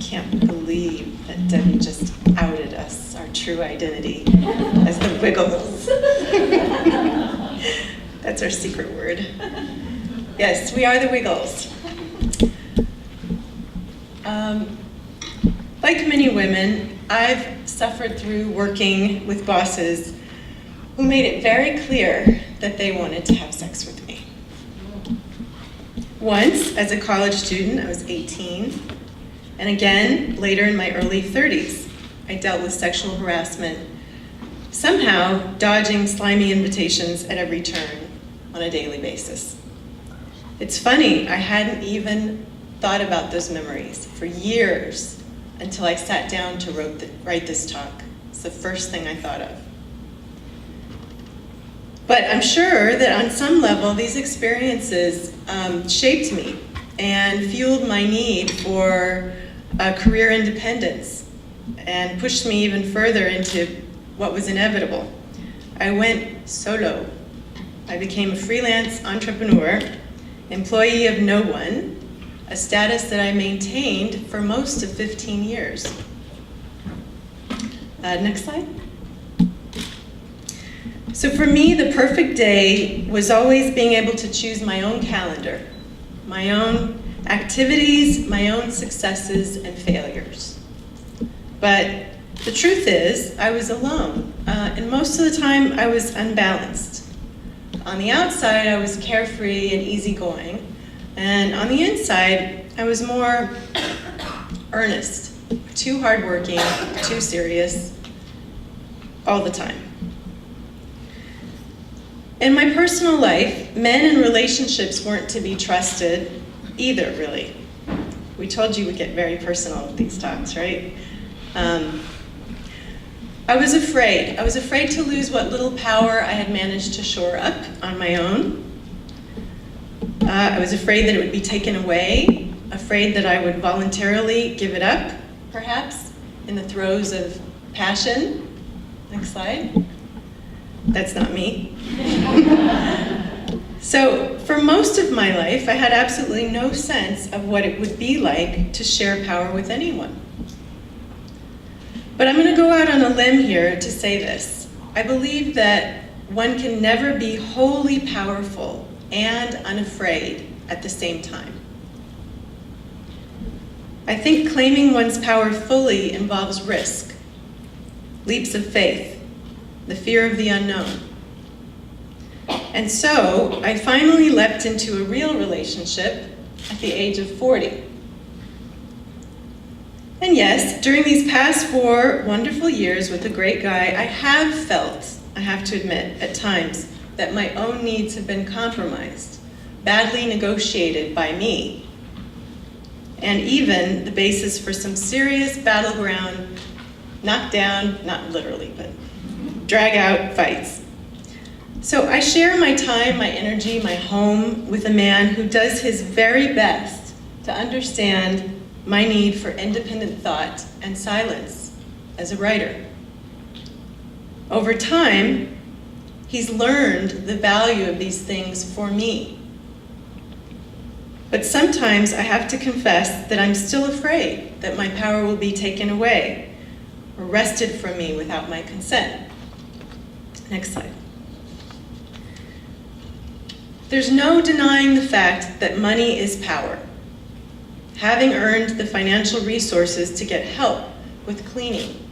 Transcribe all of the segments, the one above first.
can't believe that Debbie just outed us, our true identity, as the Wiggles. That's our secret word. Yes, we are the Wiggles. Like many women, I've suffered through working with bosses who made it very clear that they wanted to have sex with me. Once, as a college student, I was 18, and again, later in my early 30s, I dealt with sexual harassment, somehow dodging slimy invitations at every turn on a daily basis. It's funny, I hadn't even thought about those memories for years until I sat down to write this talk. It's the first thing I thought of. But I'm sure that on some level, these experiences shaped me and fueled my need for career independence and pushed me even further into what was inevitable. I went solo. I became a freelance entrepreneur, employee of no one, a status that I maintained for most of 15 years. Next slide. So for me, the perfect day was always being able to choose my own calendar, my own activities, my own successes and failures. But the truth is, I was alone, and most of the time I was unbalanced. On the outside, I was carefree and easygoing, and on the inside, I was more earnest, too hardworking, too serious, all the time. In my personal life, men and relationships weren't to be trusted either, really. We told you we'd get very personal with these talks, right? I was afraid. I was afraid to lose what little power I had managed to shore up on my own. I was afraid that it would be taken away, afraid that I would voluntarily give it up, perhaps, in the throes of passion. Next slide. That's not me. So for most of my life, I had absolutely no sense of what it would be like to share power with anyone. But I'm going to go out on a limb here to say this. I believe that one can never be wholly powerful and unafraid at the same time. I think claiming one's power fully involves risk, leaps of faith, the fear of the unknown. And so I finally leapt into a real relationship at the age of 40. And yes, during these past 4 wonderful years with a great guy, I have felt, I have to admit, at times, that my own needs have been compromised, badly negotiated by me, and even the basis for some serious battleground, knockdown, not literally, but drag out fights. So I share my time, my energy, my home with a man who does his very best to understand my need for independent thought and silence as a writer. Over time, he's learned the value of these things for me. But sometimes I have to confess that I'm still afraid that my power will be taken away or wrested from me without my consent. Next slide. There's no denying the fact that money is power. Having earned the financial resources to get help with cleaning,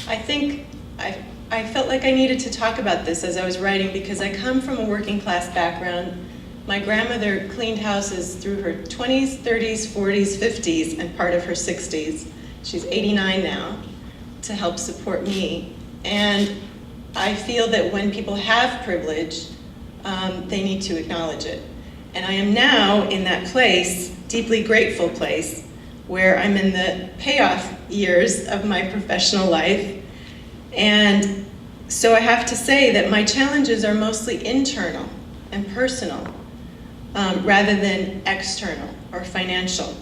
I think I felt like I needed to talk about this as I was writing because I come from a working class background. My grandmother cleaned houses through her 20s, 30s, 40s, 50s, and part of her 60s. She's 89 now, to help support me. And I feel that when people have privilege, they need to acknowledge it. And I am now in that place, deeply grateful place, where I'm in the payoff years of my professional life. And so I have to say that my challenges are mostly internal and personal, rather than external or financial.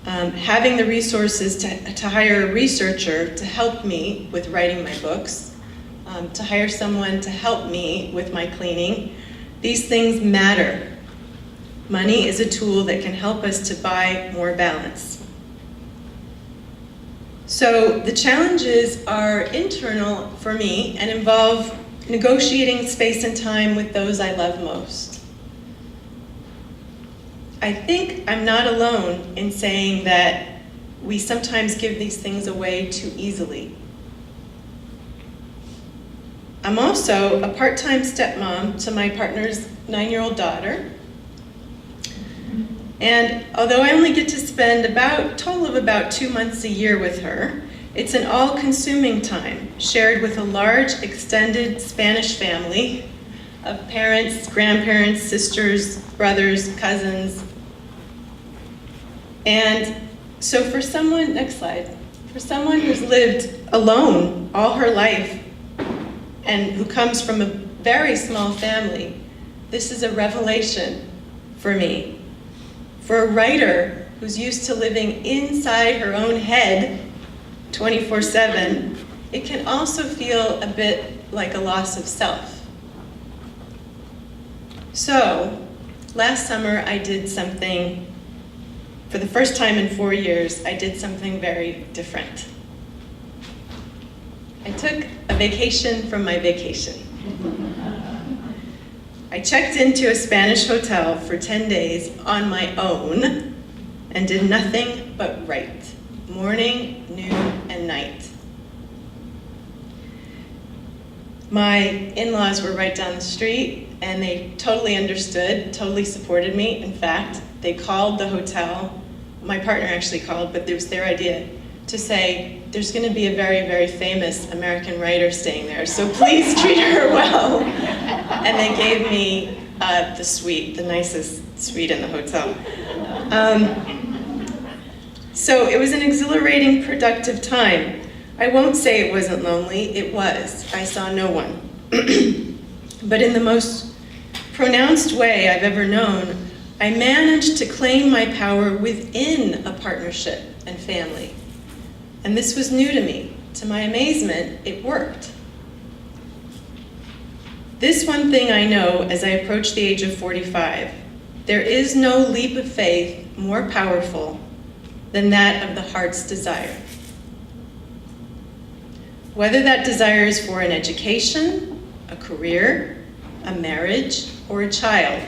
Having the resources to hire a researcher to help me with writing my books, to hire someone to help me with my cleaning, these things matter. Money is a tool that can help us to buy more balance. So the challenges are internal for me and involve negotiating space and time with those I love most. I think I'm not alone in saying that we sometimes give these things away too easily. I'm also a part-time stepmom to my partner's 9-year-old daughter. And although I only get to spend a total of about 2 months a year with her, it's an all-consuming time shared with a large extended Spanish family of parents, grandparents, sisters, brothers, cousins. And so for someone, next slide, for someone who's lived alone all her life and who comes from a very small family, this is a revelation for me. For a writer who's used to living inside her own head 24/7, it can also feel a bit like a loss of self. So, last summer I did something, for the first time in 4 years, I did something very different. I took a vacation from my vacation. I checked into a Spanish hotel for 10 days on my own and did nothing but write, morning, noon, and night. My in-laws were right down the street, and they totally understood, totally supported me. In fact, they called the hotel. My partner actually called, but it was their idea to say, there's going to be a very, very famous American writer staying there, so please treat her well. And they gave me the suite, the nicest suite in the hotel. So it was an exhilarating, productive time. I won't say it wasn't lonely, it was. I saw no one. But in the most pronounced way I've ever known, I managed to claim my power within a partnership and family. And this was new to me. To my amazement, it worked. This one thing I know as I approach the age of 45, there is no leap of faith more powerful than that of the heart's desire. Whether that desire is for an education, a career, a marriage, or a child,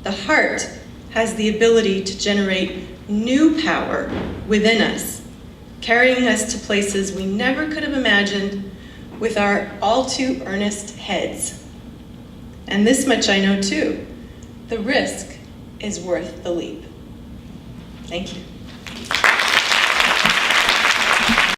the heart has the ability to generate new power within us, carrying us to places we never could have imagined with our all too earnest heads. And this much I know too, the risk is worth the leap. Thank you.